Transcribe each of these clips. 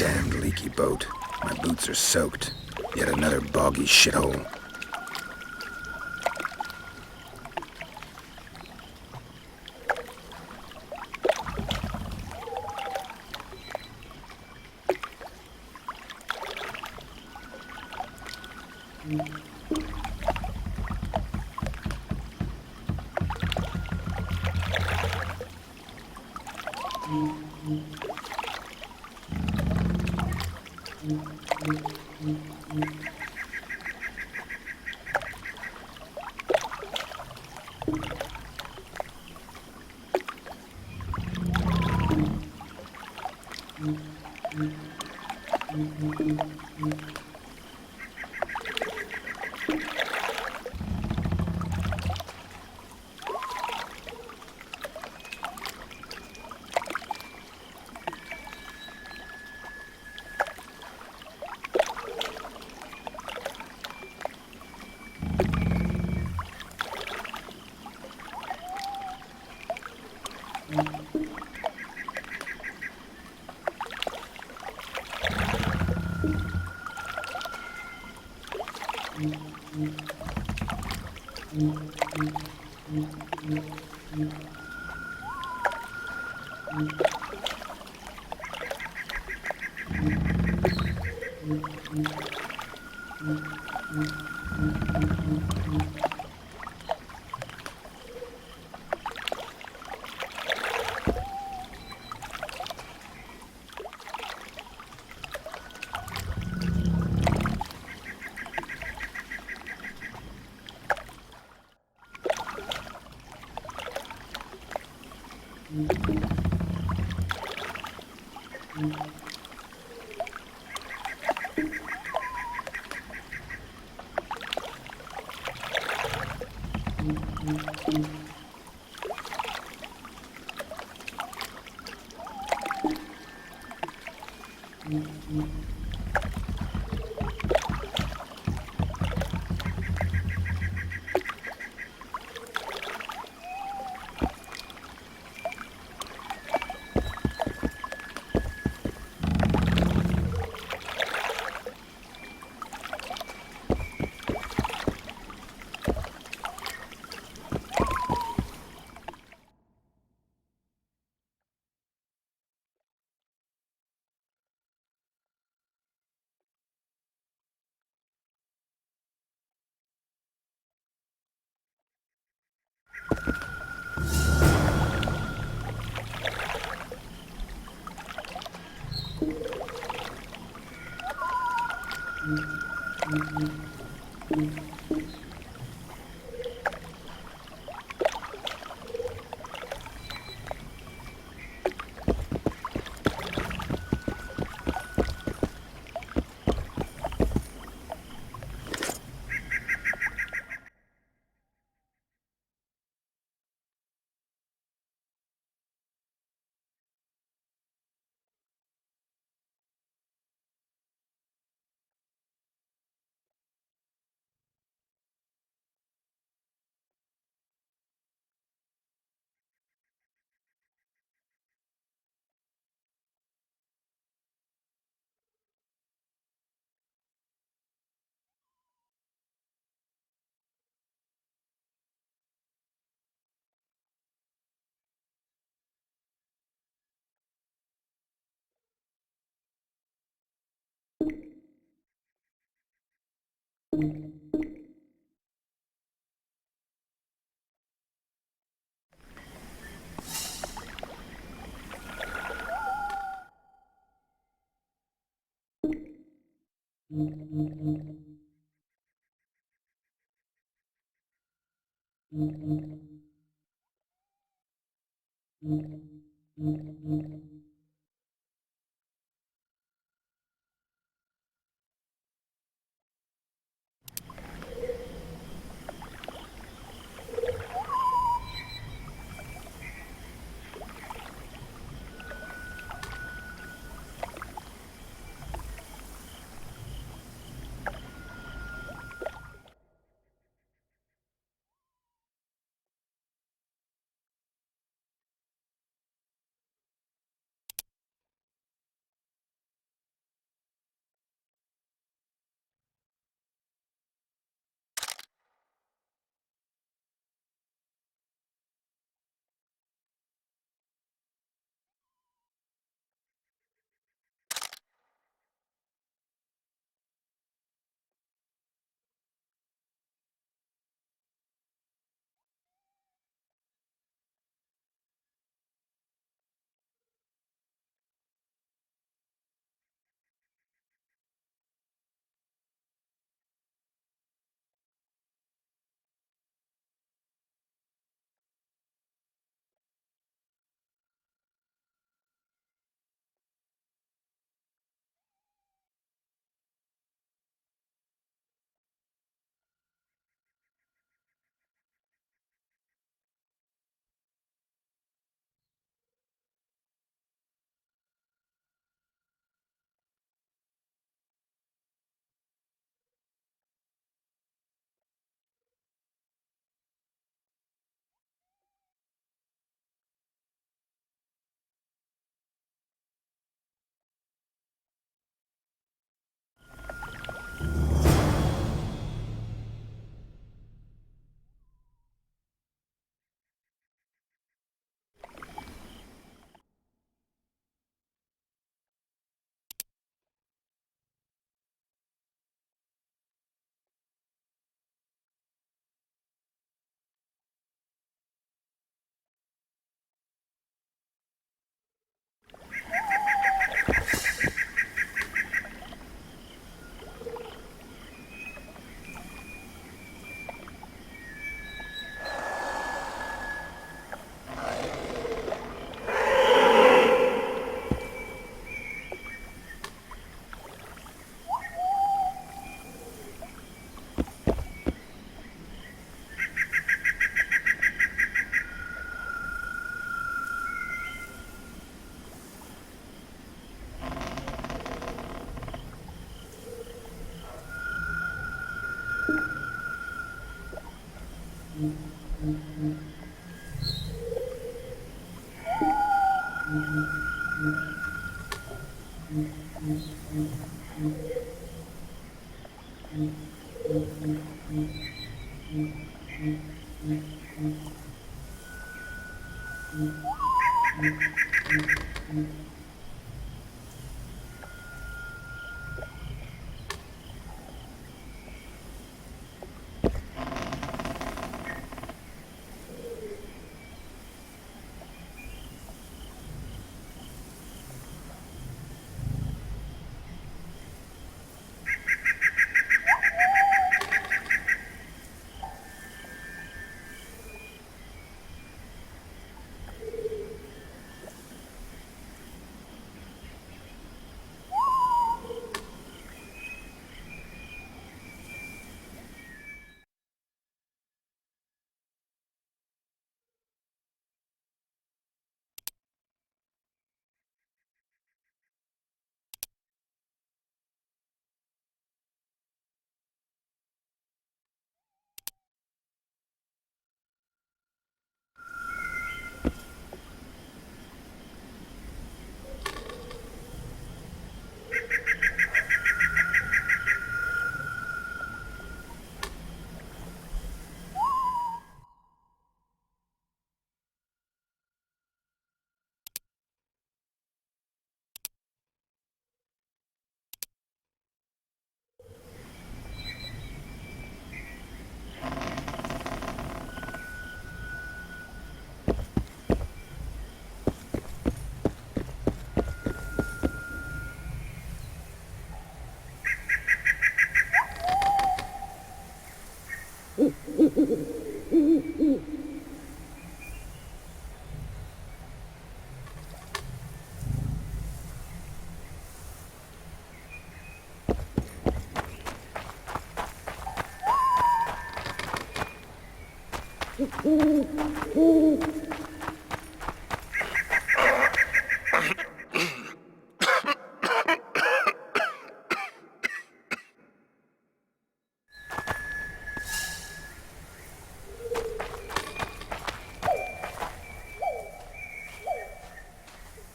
Damned leaky boat. My boots are soaked. Yet another boggy shithole.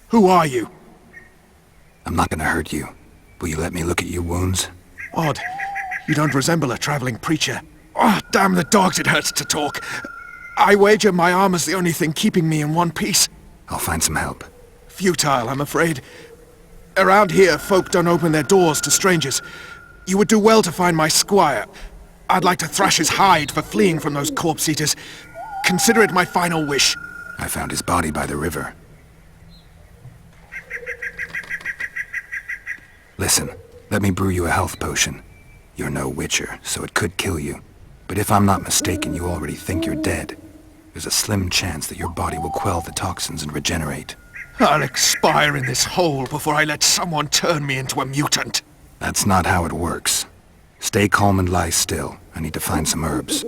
Who are you? I'm not gonna hurt you. Will you let me look at your wounds? Odd. You don't resemble a traveling preacher. Oh, damn the dogs, it hurts to talk. I wager my armor's the only thing keeping me in one piece. I'll find some help. Futile, I'm afraid. Around here, folk don't open their doors to strangers. You would do well to find my squire. I'd like to thrash his hide for fleeing from those corpse-eaters. Consider it my final wish. I found his body by the river. Listen, let me brew you a health potion. You're no witcher, so it could kill you. But if I'm not mistaken, you already think you're dead. There's a slim chance that your body will quell the toxins and regenerate. I'll expire in this hole before I let someone turn me into a mutant. That's not how it works. Stay calm and lie still. I need to find some herbs.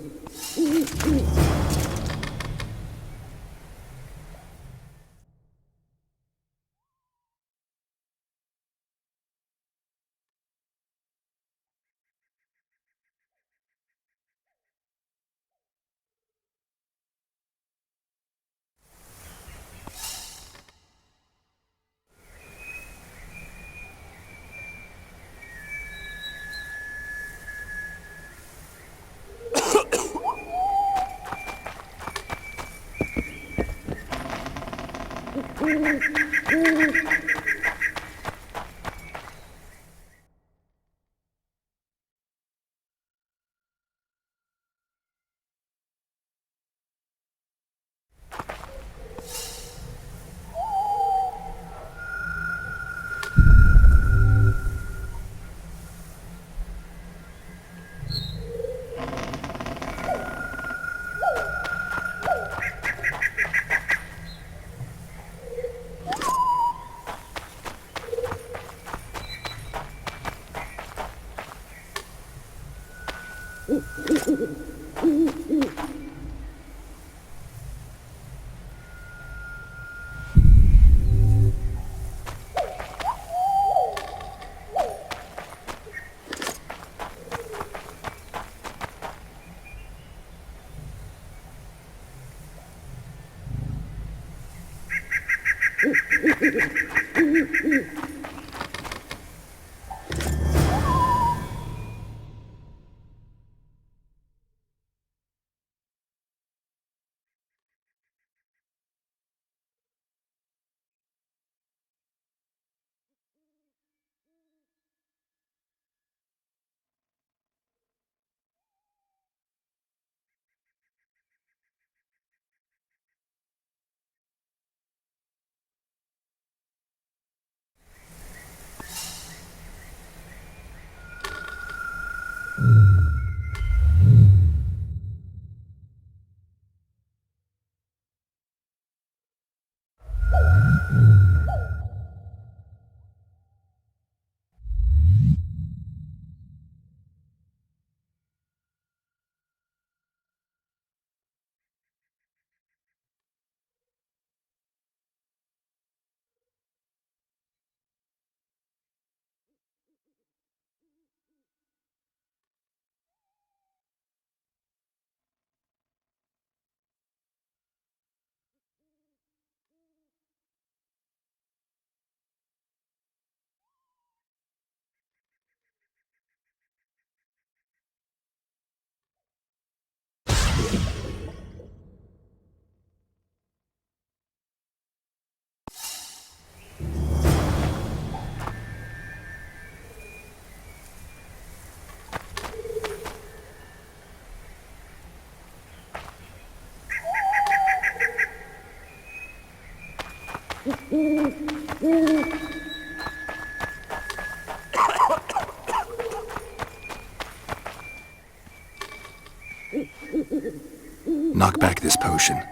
Knock back this potion.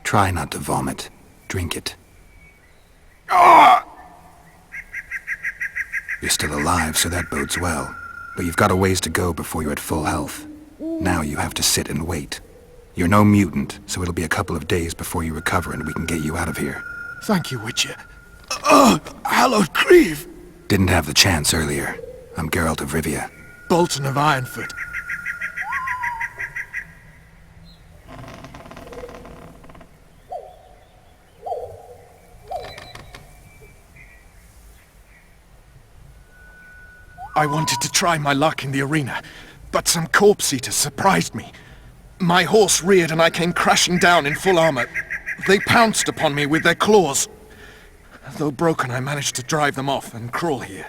Try not to vomit. Drink it. You're still alive, so that bodes well. But you've got a ways to go before you're at full health. Now you have to sit and wait. You're no mutant, so it'll be a couple of days before you recover and we can get you out of here. Thank you, Witcher. Hallowed Grieve! Didn't have the chance earlier. I'm Geralt of Rivia. Bolton of Ironford. I wanted to try my luck in the arena, but some corpse eaters surprised me. My horse reared and I came crashing down in full armor. They pounced upon me with their claws. Though broken, I managed to drive them off and crawl here.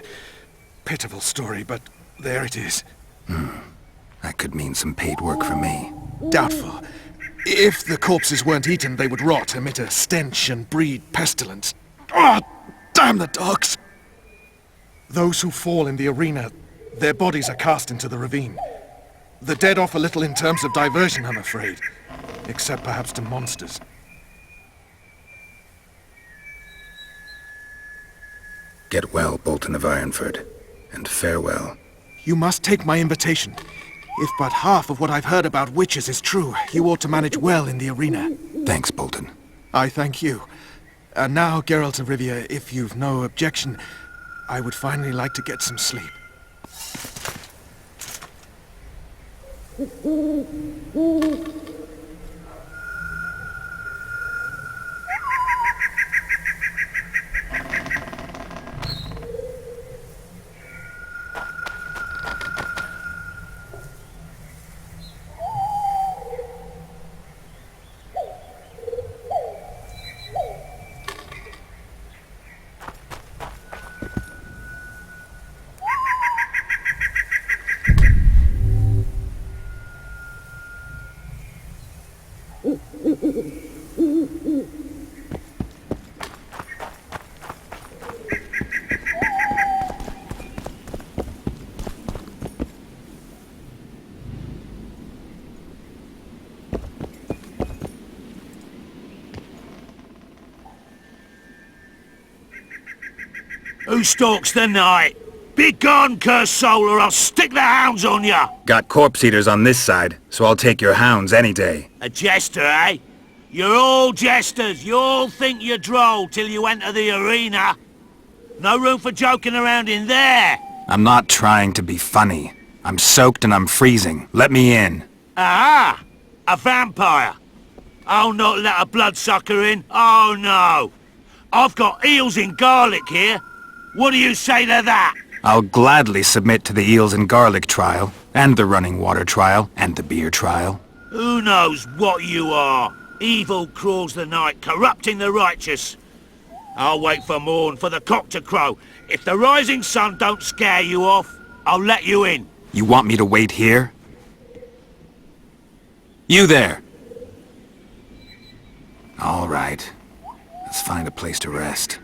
Pitiful story, but there it is. That could mean some paid work for me. Doubtful. If the corpses weren't eaten, they would rot, emit a stench, and breed pestilence. Ah, damn the dogs! Those who fall in the arena, their bodies are cast into the ravine. The dead offer little in terms of diversion, I'm afraid. Except perhaps to monsters. Get well, Bolton of Ironford, and farewell. You must take my invitation. If but half of what I've heard about witches is true, you ought to manage well in the arena. Thanks, Bolton. I thank you. And now, Geralt of Rivia, if you've no objection, I would finally like to get some sleep. Who stalks the night? Be gone, cursed soul, or I'll stick the hounds on ya! Got corpse eaters on this side, so I'll take your hounds any day. A jester, eh? You're all jesters. You all think you're droll till you enter the arena. No room for joking around in there. I'm not trying to be funny. I'm soaked and I'm freezing. Let me in. Aha! A vampire. I'll not let a bloodsucker in. Oh, no. I've got eels in garlic here. What do you say to that? I'll gladly submit to the eels and garlic trial, and the running water trial, and the beer trial. Who knows what you are? Evil crawls the night, corrupting the righteous. I'll wait for morn, for the cock to crow. If the rising sun don't scare you off, I'll let you in. You want me to wait here? You there! All right. Let's find a place to rest.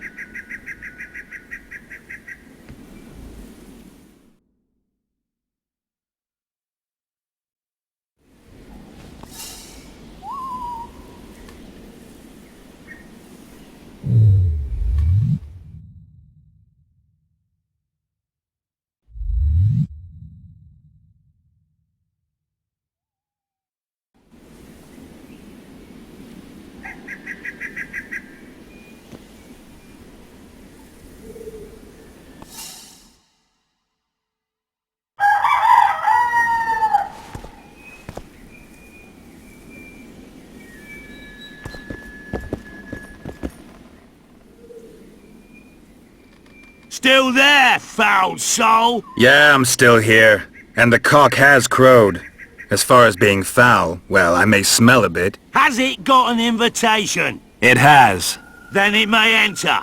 Still there, foul soul? Yeah, I'm still here. And the cock has crowed. As far as being foul, well, I may smell a bit. Has it got an invitation? It has. Then it may enter.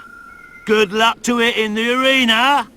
Good luck to it in the arena.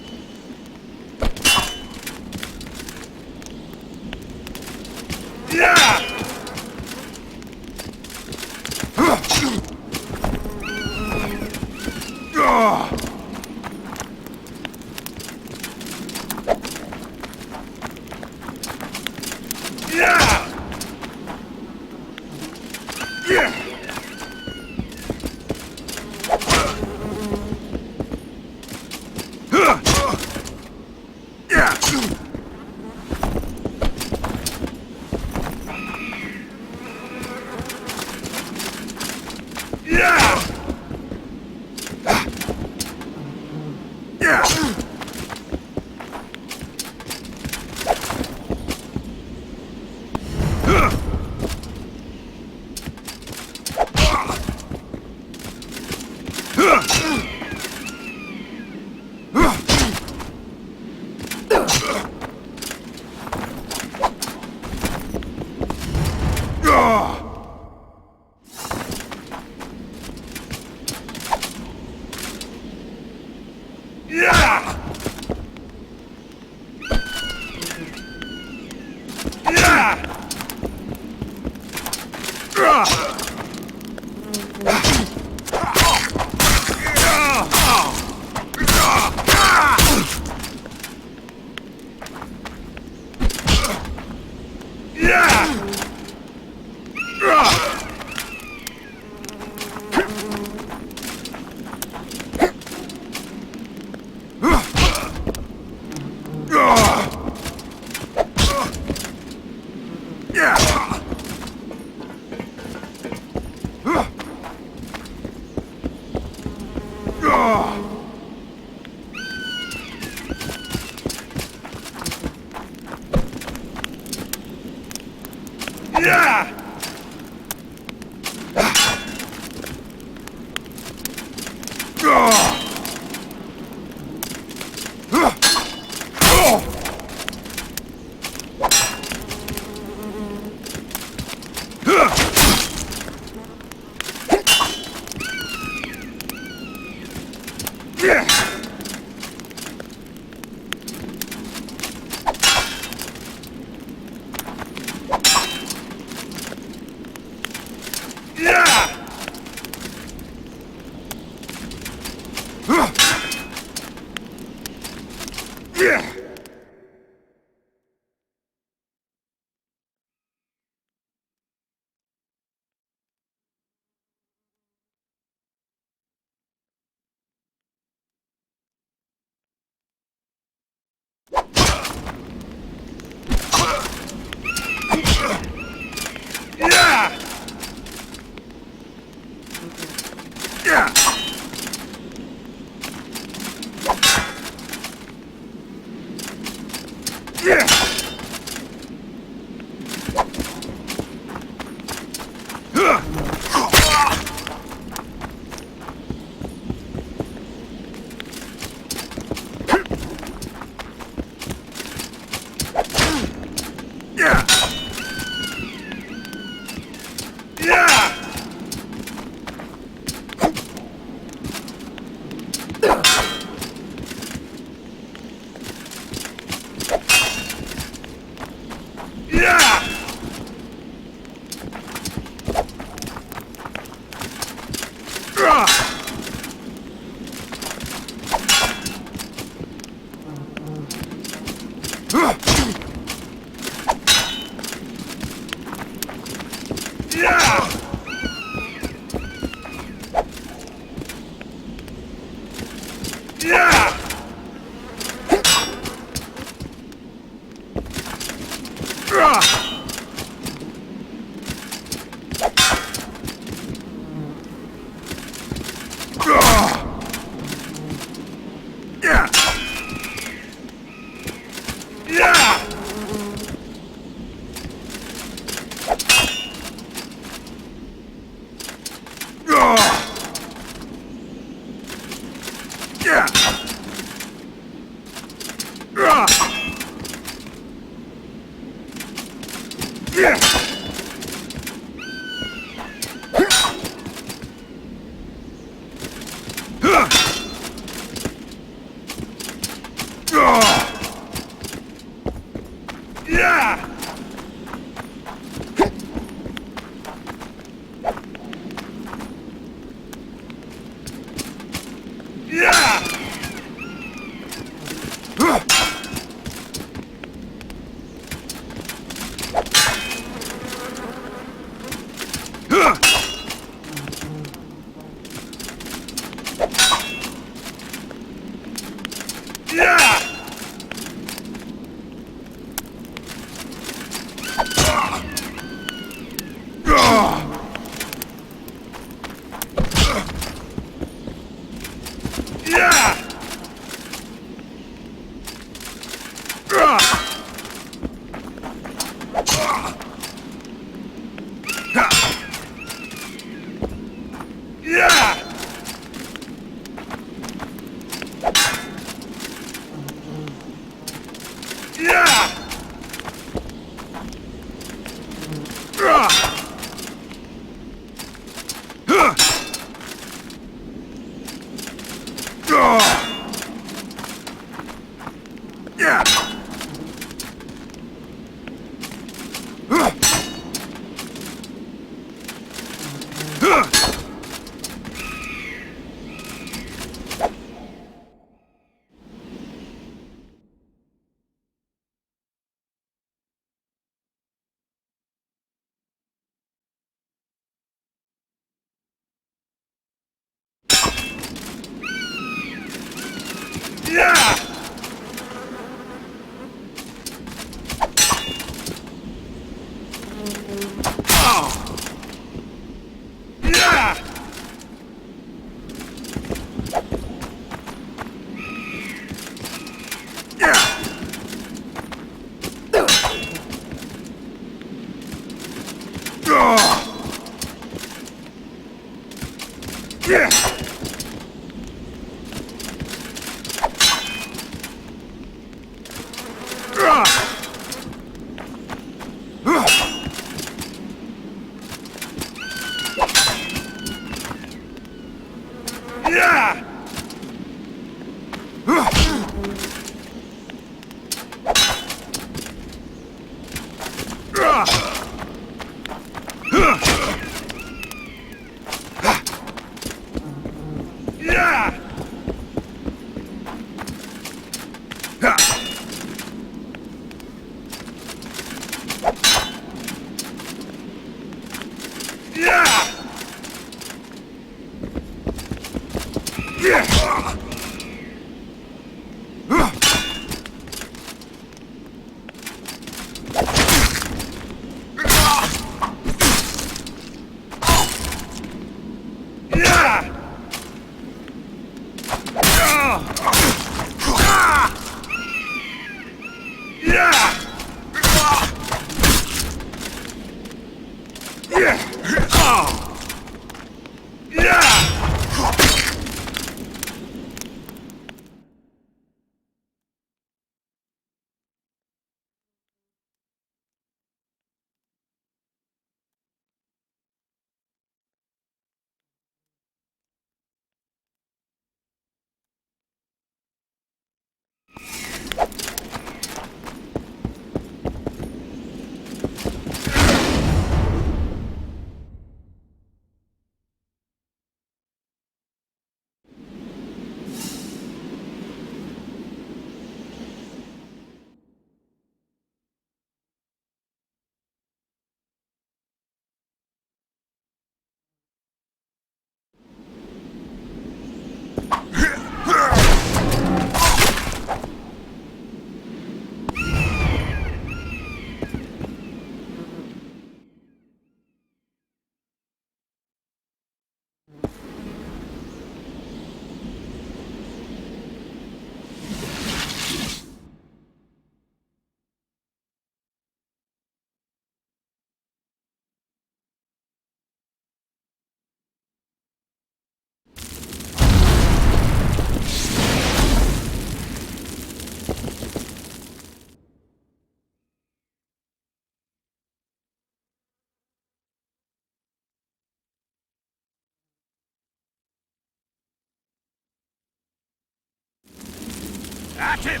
At him!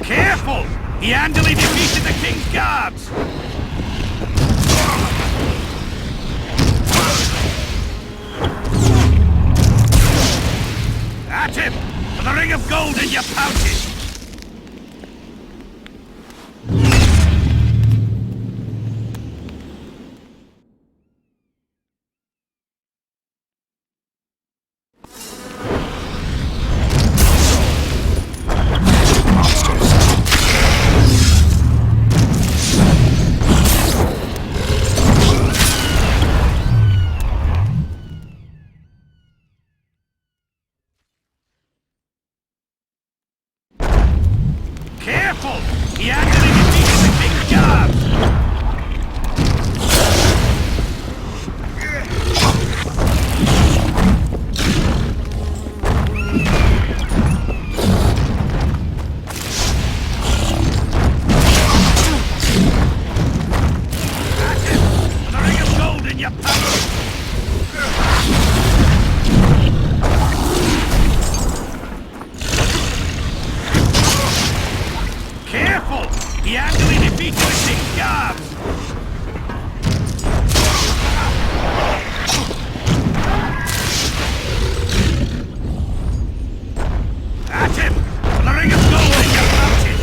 Careful! He handily defeated the king's guards! At him! For the ring of gold in your pouches! Careful! He actually defeated the king's guards! At him! For the ring of gold in your pouch! Careful! He actually defeated the king's guards! At him! For the ring of gold in your pouches!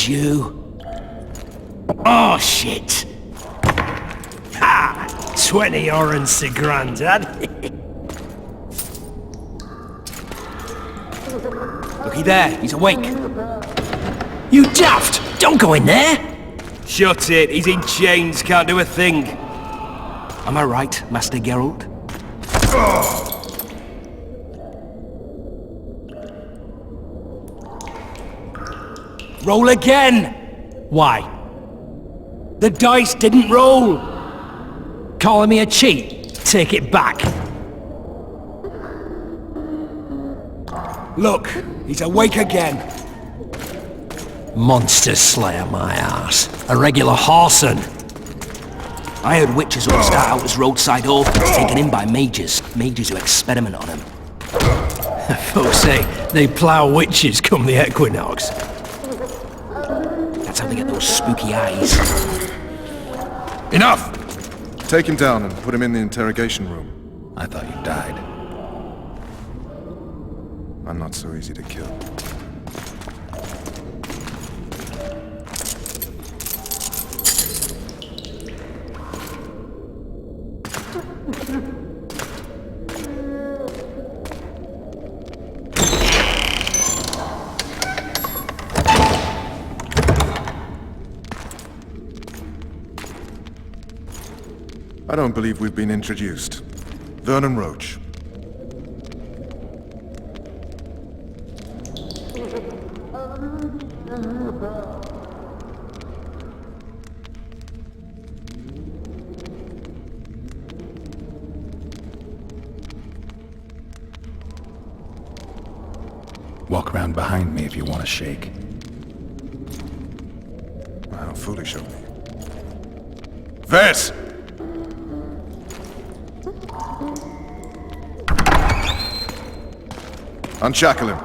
Jew. Oh, shit. Ha! 20 orange, Grandad. Looky there, he's awake. You daft! Don't go in there! Shut it, he's in chains, can't do a thing. Am I right, Master Geralt? Roll again! Why? The dice didn't roll! Calling me a cheat? Take it back. Look, he's awake again. Monster Slayer, my ass. A regular whoreson. I heard witches all start out as roadside orphans taken in by mages. Mages who experiment on them. Folks say they plough witches come the equinox. That's how they get those spooky eyes. Enough! Take him down and put him in the interrogation room. I thought you died. I'm not so easy to kill. I don't believe we've been introduced. Vernon Roach. Walk around behind me if you want to shake. How foolish of me. Vess! Unshackle him.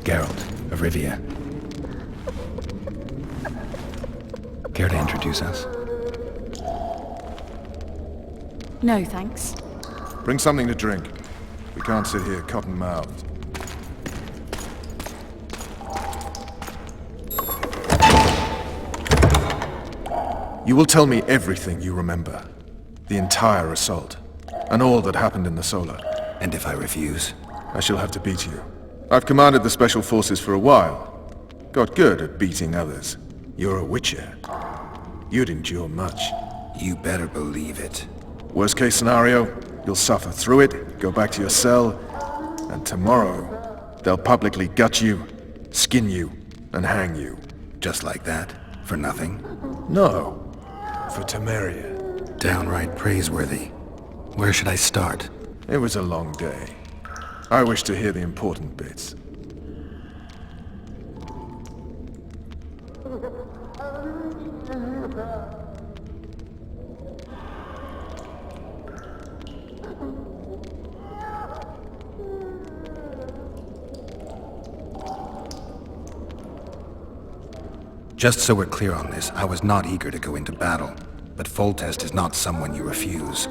Geralt of Rivia. Care to introduce us? No, thanks. Bring something to drink. We can't sit here cotton-mouthed. You will tell me everything you remember. The entire assault. And all that happened in the Solar. And if I refuse? I shall have to beat you. I've commanded the Special Forces for a while. Got good at beating others. You're a Witcher. You'd endure much. You better believe it. Worst case scenario, you'll suffer through it, go back to your cell, and tomorrow, they'll publicly gut you, skin you, and hang you. Just like that? For nothing? No. For Temeria. Downright praiseworthy. Where should I start? It was a long day. I wish to hear the important bits. Just so we're clear on this, I was not eager to go into battle, but Foltest is not someone you refuse.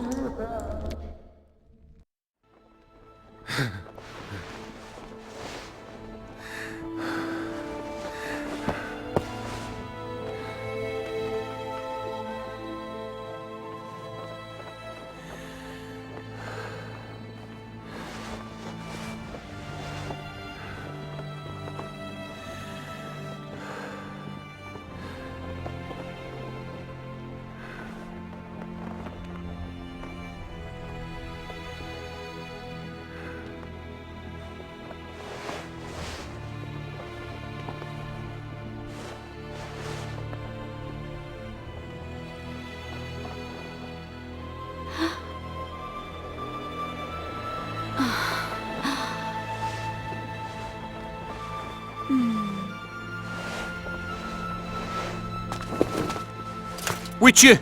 Witcher,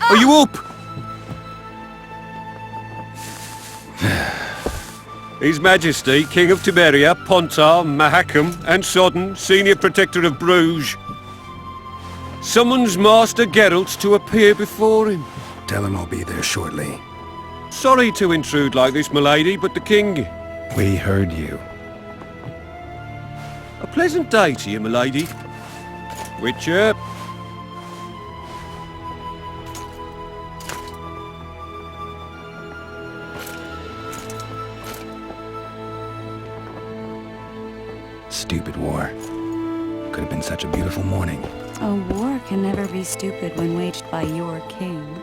are you up? His Majesty, King of Temeria, Pontar, Mahakam, and Sodden, Senior Protector of Bruges. Summons Master Geralt to appear before him. Tell him I'll be there shortly. Sorry to intrude like this, milady, but the king... We heard you. A pleasant day to you, milady. Witcher. Stupid war. Could have been such a beautiful morning. A war can never be stupid when waged by your king.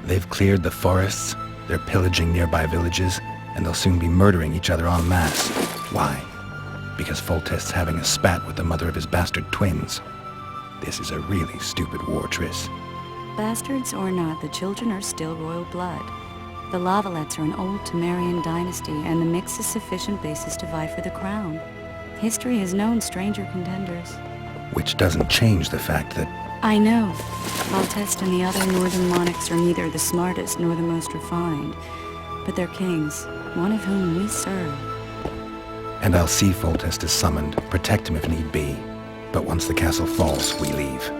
They've cleared the forests, they're pillaging nearby villages, and they'll soon be murdering each other en masse. Why? Because Foltest's having a spat with the mother of his bastard twins. This is a really stupid war, Triss. Bastards or not, the children are still royal blood. The Lavalettes are an old Temerian dynasty, and the mix is sufficient basis to vie for the crown. History has known stranger contenders. Which doesn't change the fact that... I know. Foltest and the other northern monarchs are neither the smartest nor the most refined, but they're kings, one of whom we serve. And I'll see Foltest is summoned, protect him if need be. But once the castle falls, we leave.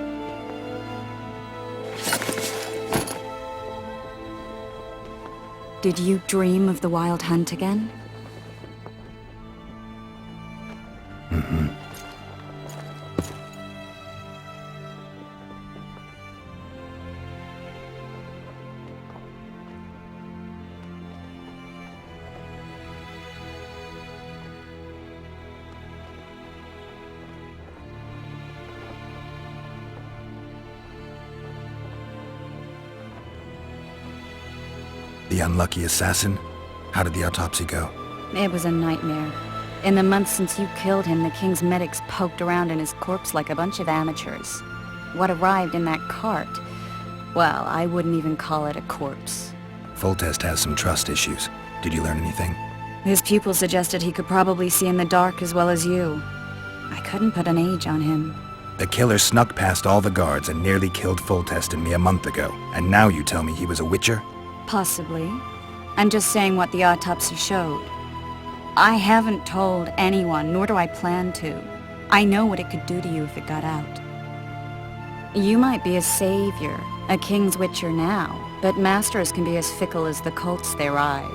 Did you dream of the Wild Hunt again? Mm-hmm. The unlucky assassin? How did the autopsy go? It was a nightmare. In the months since you killed him, the king's medics poked around in his corpse like a bunch of amateurs. What arrived in that cart? Well, I wouldn't even call it a corpse. Foltest has some trust issues. Did you learn anything? His pupils suggested he could probably see in the dark as well as you. I couldn't put an age on him. The killer snuck past all the guards and nearly killed Foltest and me a month ago. And now you tell me he was a witcher? Possibly. I'm just saying what the autopsy showed. I haven't told anyone, nor do I plan to. I know what it could do to you if it got out. You might be a savior, a king's witcher now, but masters can be as fickle as the cults they ride.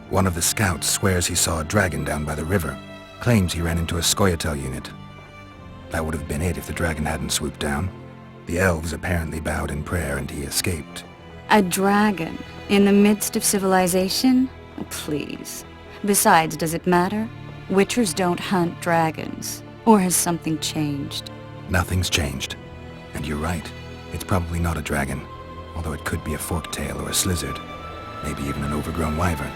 One of the scouts swears he saw a dragon down by the river. Claims he ran into a Scoia'tael unit. That would have been it if the dragon hadn't swooped down. The elves apparently bowed in prayer and he escaped. A dragon? In the midst of civilization? Please. Besides, does it matter? Witchers don't hunt dragons. Or has something changed? Nothing's changed. And you're right. It's probably not a dragon. Although it could be a forktail or a slizzard. Maybe even an overgrown wyvern.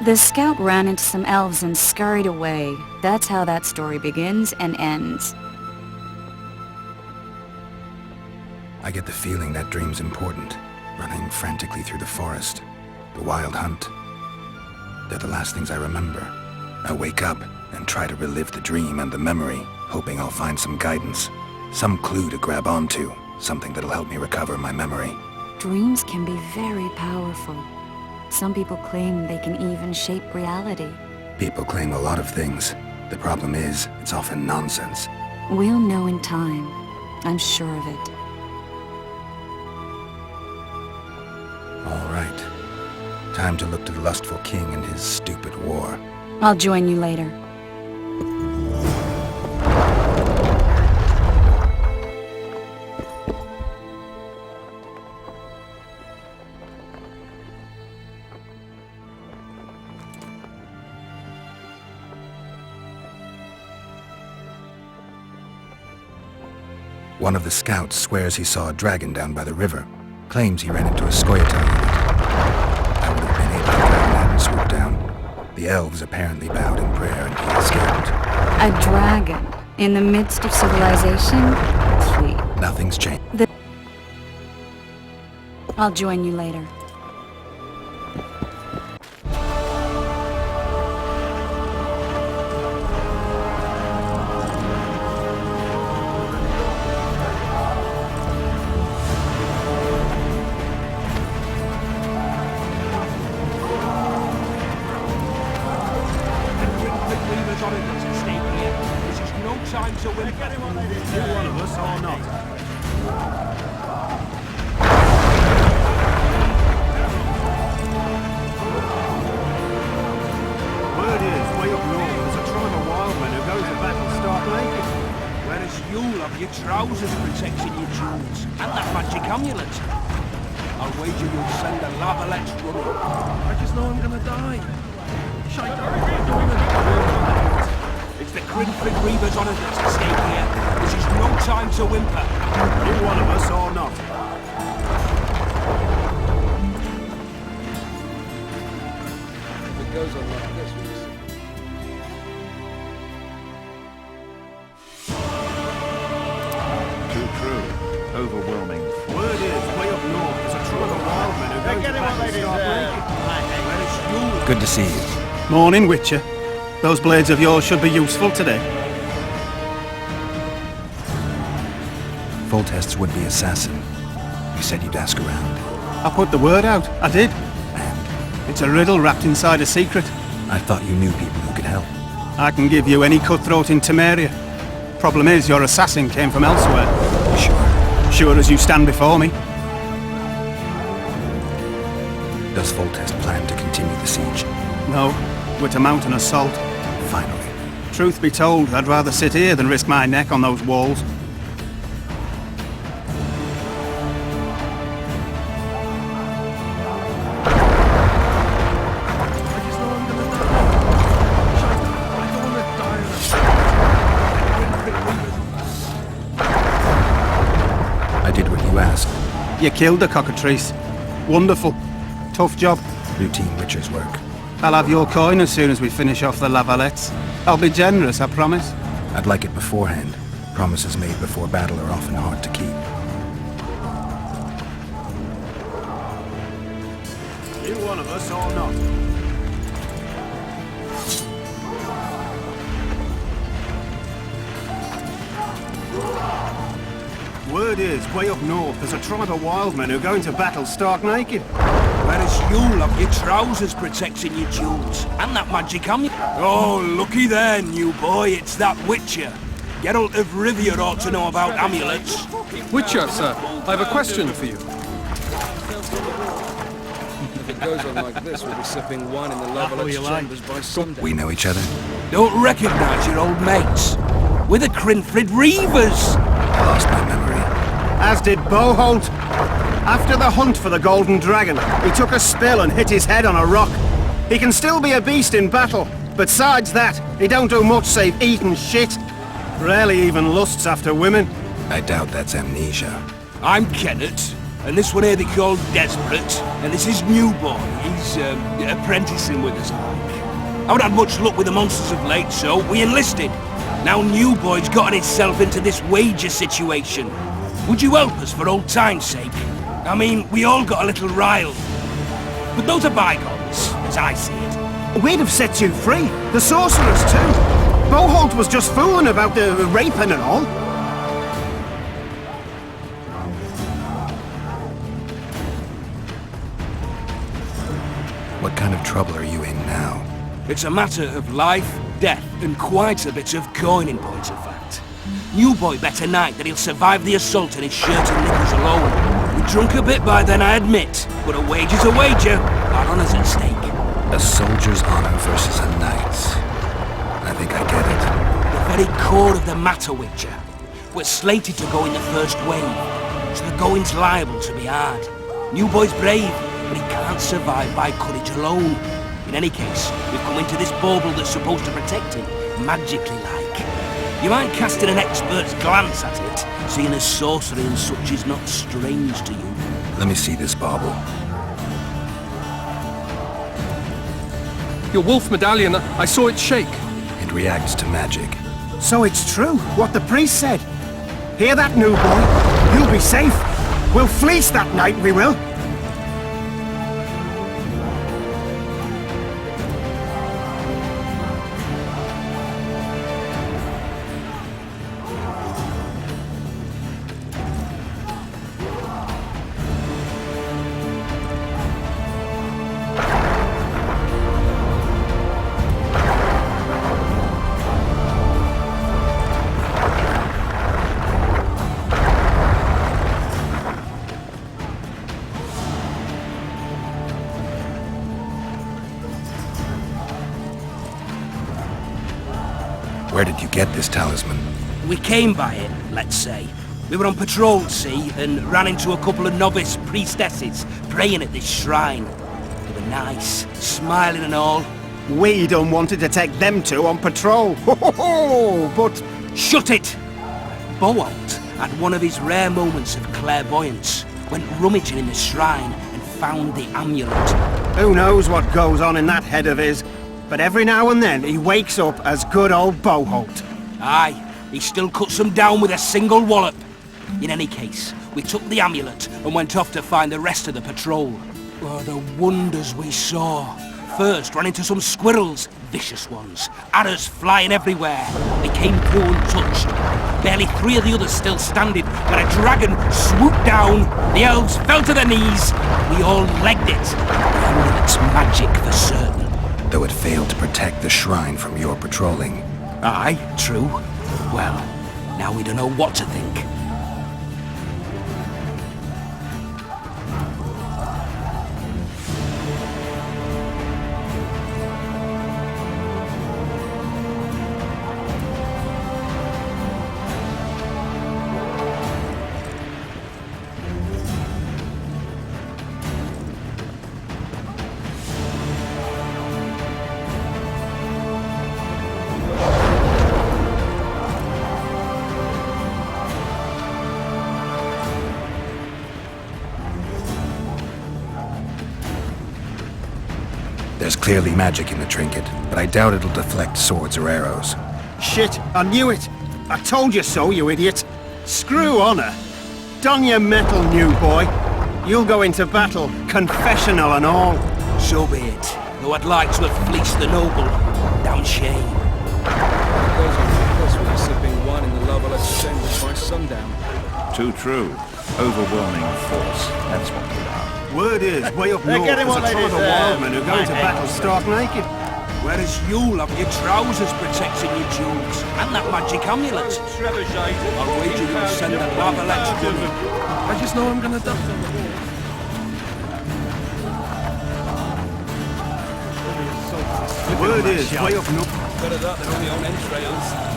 The scout ran into some elves and scurried away. That's how that story begins and ends. I get the feeling that dream's important. Running frantically through the forest. The wild hunt. They're the last things I remember. I wake up and try to relive the dream and the memory, hoping I'll find some guidance. Some clue to grab onto. Something that'll help me recover my memory. Dreams can be very powerful. Some people claim they can even shape reality. People claim a lot of things. The problem is, it's often nonsense. We'll know in time. I'm sure of it. All right. Time to look to the lustful king and his stupid war. I'll join you later. One of the scouts swears he saw a dragon down by the river. Claims he ran into a Scoia'tael unit. I would have been able to grab that and swoop down. The elves apparently bowed in prayer and he escaped. A dragon in the midst of civilization? Please. Nothing's changed. I'll join you later. Your trousers protecting your jewels, and that magic amulet. I'll wager you'll send the Lavalettes running. I just know I'm gonna die. Shite, it's the Grinfrid Reaver's honor that's at stake here. This is no time to whimper. You one of us or not. If it goes on like this, we'll see. Overwhelming. Word is, way up north, there's a tribe of wild men who go to battle start Good to see you. Morning, Witcher. Those blades of yours should be useful today. Foltest's would-be assassin. You said you'd ask around. I put the word out. I did. And It's a riddle wrapped inside a secret. I thought you knew people who could help. I can give you any cutthroat in Temeria. Problem is, your assassin came from elsewhere. Sure. Sure as you stand before me. Does Foltest plan to continue the siege? No, we're to mount an assault. Finally. Truth be told, I'd rather sit here than risk my neck on those walls. I did what you asked. You killed the cockatrice. Wonderful. Tough job. Routine Witcher's work. I'll have your coin as soon as we finish off the Lavalettes. I'll be generous, I promise. I'd like it beforehand. Promises made before battle are often hard to keep. You one of us or not? Word is, way up north, there's a tribe of wild men who go into battle stark naked. Whereas you'll have your trousers protecting your jewels, and that magic amulet. Oh, looky there, new boy, it's that Witcher. Geralt of Rivia ought to know about amulets. Witcher, sir, I have a question for you. If it goes on like this, we'll be sipping wine in the Lavalettes chambers by sundown. We know each other? Don't recognise your old mates. We're the Grinfrid Reavers. I lost my memory. As did Boholt. After the hunt for the Golden Dragon, he took a spill and hit his head on a rock. He can still be a beast in battle, but besides that, he don't do much save eat and shit. Rarely even lusts after women. I doubt that's amnesia. I'm Kenneth, and this one here they call Desperate, and this is New Boy. He's apprenticing with us. I haven't had much luck with the monsters of late, so we enlisted. Now New Boy's gotten himself into this wager situation. Would you help us for old time's sake? I mean, we all got a little riled. But those are bygones, as I see it. We'd have set you free. The sorcerers too. Boholt was just fooling about the raping and all. What kind of trouble are you in now? It's a matter of life, death, and quite a bit of coin in point of fact. New Boy bet tonight that he'll survive the assault in his shirt and knickers alone. We drunk a bit by then, I admit, but a wager's a wager. Our honour's at stake. A soldier's honor versus a knight's. I think I get it. The very core of the matter, Witcher. We're slated to go in the first wave, so the going's liable to be hard. New Boy's brave, but he can't survive by courage alone. In any case, we've come into this bauble that's supposed to protect him, magically like. You mind casting an expert's glance at it, seeing as sorcery and such is not strange to you? Let me see this bauble. Your wolf medallion, I saw it shake. It reacts to magic. So it's true, what the priest said. Hear that, new boy? You'll be safe. We'll fleece that night, we will. Where did you get this talisman? We came by it, let's say. We were on patrol, see, and ran into a couple of novice priestesses praying at this shrine. They were nice, smiling and all. We done wanted to take them two on patrol. Ho ho ho! But Shut it! Boholt had one of his rare moments of clairvoyance, went rummaging in the shrine and found the amulet. who knows what goes on in that head of his? But every now and then he wakes up as good old Boholt. Aye, he still cuts them down with a single wallop. In any case, we took the amulet and went off to find the rest of the patrol. Oh, the wonders we saw. First, ran into some squirrels, vicious ones, adders flying everywhere. They came through untouched. Barely 3 of the others still standing when a dragon swooped down. The elves fell to their knees. We all legged it. The amulet's magic for certain. Though it failed to protect the shrine from your patrolling. Aye, true. Well, now we don't know what to think. There's clearly magic in the trinket, but I doubt it'll deflect swords or arrows. Shit, I knew it. I told you so, you idiot. Screw honor. Don your metal, new boy. You'll go into battle, confessional and all. So be it. Though I'd like to have fleeced the noble. Down shame. Sipping wine in the Loveless chambers by sundown. Too true. Overwhelming force. That's what we are. Word is, way up north, there's a tribe of wildmen who go into battle stark naked. Whereas you'll have your trousers protecting your jewels and that magic amulet. I'll wager you'll send the Lavalette running. I just know I'm gonna die. Word is, way up north. Better that than on the own entrails.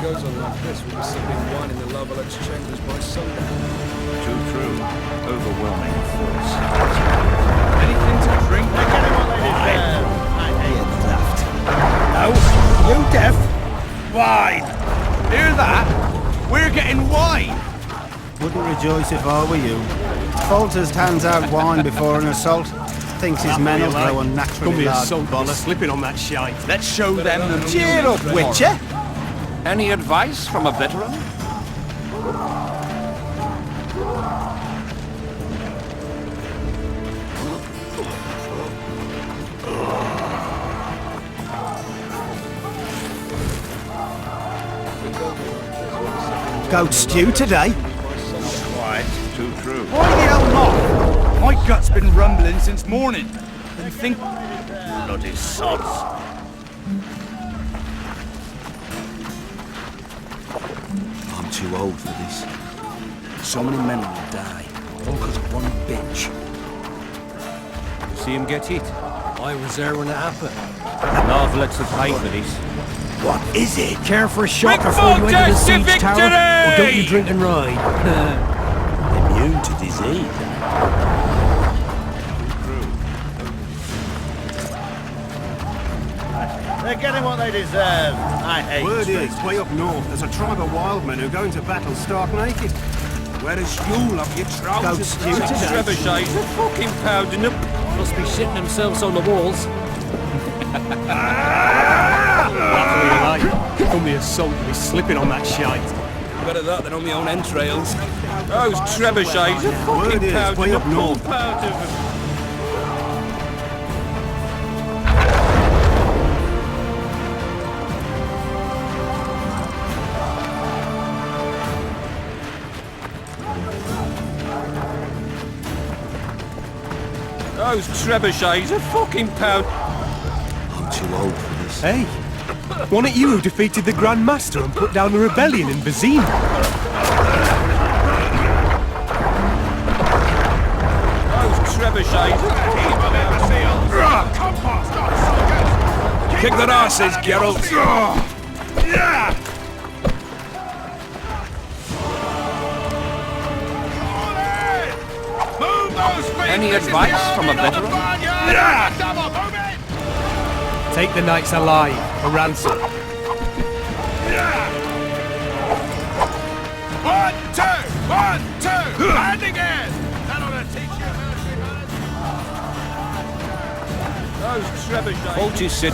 Goes on like this, we'll be sipping wine in the Lovelet's chambers by sundown. Too true. Overwhelming force. Anything to drink? No, you deaf? Wine! Hear that? We're getting wine! Wouldn't rejoice if I were you. Folters hands out wine before an assault. Thinks his men will grow unnaturally large bollocks. Slipping on that shite. Let's show them the... Cheer up, Witcher! Any advice from a veteran? Goat stew today? Quiet. Too true. Why the hell not? My gut's been rumbling since morning. And think... Bloody sods. I'm too old for this. So many men will die, all because of one bitch. See him get hit? I was there when it happened. Marvellous to pay for this. What is it? Care for a shot Big before you enter the Fortress to siege tower? Or don't you victory! drink and ride? Immune to disease. They're getting what they deserve. I hate Word strangers. is, way up north, there's a tribe of wildmen who go into battle stark naked. Where is Yule of your trousers? Trebuchets are fucking pounding them. Must be shitting themselves on the walls. Only a soul to be slipping on that shite. Better that than on my own entrails. Those trebuchets are Word fucking is, pounding way the up full north. pound of them. Those trebuchets are fucking pound. I'm too old for this. Hey, wasn't it you who defeated the Grand Master and put down the rebellion in Vizima? Those trebuchets are fucking pound. Kick their asses, Geralt! Any advice from a veteran? Take the knights alive for ransom. 1, 2, 1, 2, and again. That ought to teach you mercy, man. Those trebuchets. Altus said